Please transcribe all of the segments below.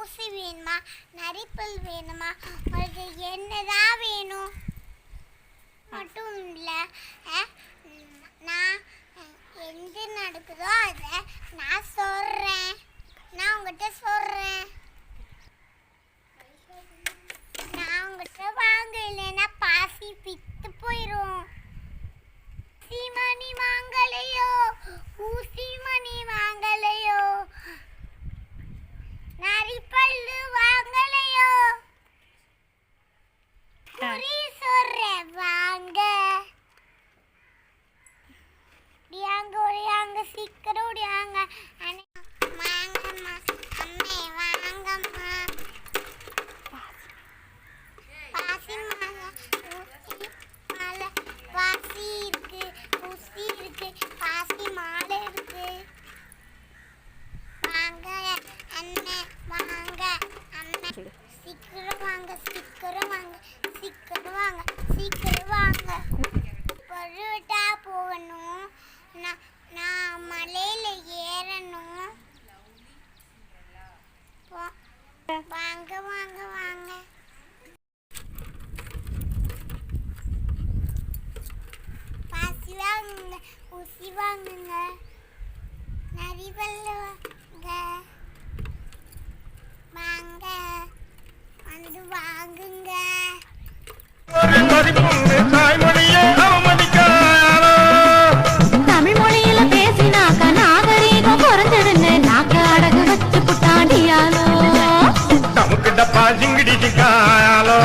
ஊசி வேணுமா, நரிப்பல் வேணுமா, உங்களுக்கு என்னதான் வேணும் மட்டும் இல்லை. நான் எந்த நடக்குதோ அதை நான் சொல்கிறேன். நான் உங்கள்கிட்ட சொல்கிறேன். நான் உங்கள்கிட்ட வாங்க, இல்லைன்னா பாசி பித்து போயிடும். ஊசிமணி வாங்கலையோ, ஊசிமணி வாங்கலையோ, நரிப்பல்லு வாங்கலையோ, குறி சொல்றேன் வாங்க. ஒடியாங்க ஒடியாங்க சீக்கிரம் ஒடியாங்க. வாங்கம்மா அம்மே வாங்கம்மா. பாசி மாலை ஊசி மாலை பாசி இருக்கு, ஊசி இருக்கு, பாசி மாலை இருக்கு. வாங்க அண்ணே வாங்க அண்ணே, சீக்கிரம் வாங்க சீக்கிரம் வாங்க சீக்கிரம் வாங்க சீக்கிரம் வாங்க. பொருட்டா போகணும். நான் மலையில ஏறணும். வாங்க வாங்க வாங்க. பாசி வாங்குங்க, ஊசி வாங்குங்க, நரிப்பல்லு வாங்க. வாங்க வந்து வாங்குங்க. தமிழ் மொழியில பேசினாக்க நாகரீகம் குறைஞ்சிருன்னு நாக்க அடகு வச்சு புட்டாண்டியாலோ. நமக்கு டப்பா ஜிங்கிடி டிக்காயாலோ,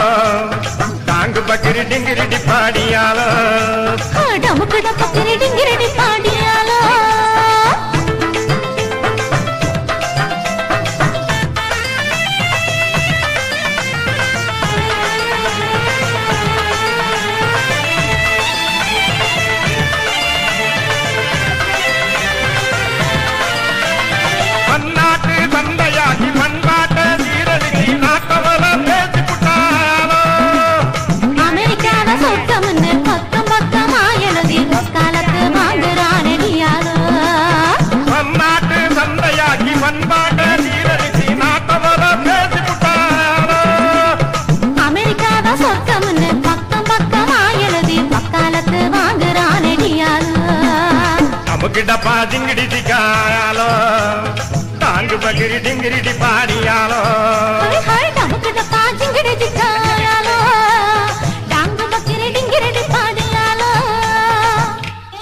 தாங்கு பக்கிரி டிங்கிரிடி பாடியாலோ. டமுக்கு டப்பக்கிரி டிங்கிரிடி பாடியாலோ. பன்னாட்டு சந்தையாகி பண்பாட்ட சீரழிச்சி நாட்டவர பேசி புட்டாயாலோ. அமெரிக்காத சொத்தம்னு பக்கம் பக்கமா எழுதி காலத்து வாங்குறானடியாலோ. பன்னாட்டு சந்தையாகி பண்பாட்ட சீரழிச்சி நாட்டவர பேசி புட்டாயாலோ. அமெரிக்காத சொத்தம்னு பக்கம் பக்கமா எழுதி காலத்து வாங்குறானடியாலோ. நமக்கு டப்பா ஜிங்கிடி டிக்காயாலோ, தாங்கு பக்கிரி டிங்கிரிடி பாடியாலோ. நமக்கு டப்பா ஜிங்கிடி டிக்காயாலோ, டாங்கு பக்கிரி டிங்கிரிடி பாடியாலோ.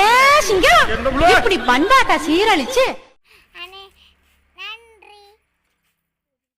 ஏ சிங்கம், இப்படி பண்பாட்டை சீரழிச்சு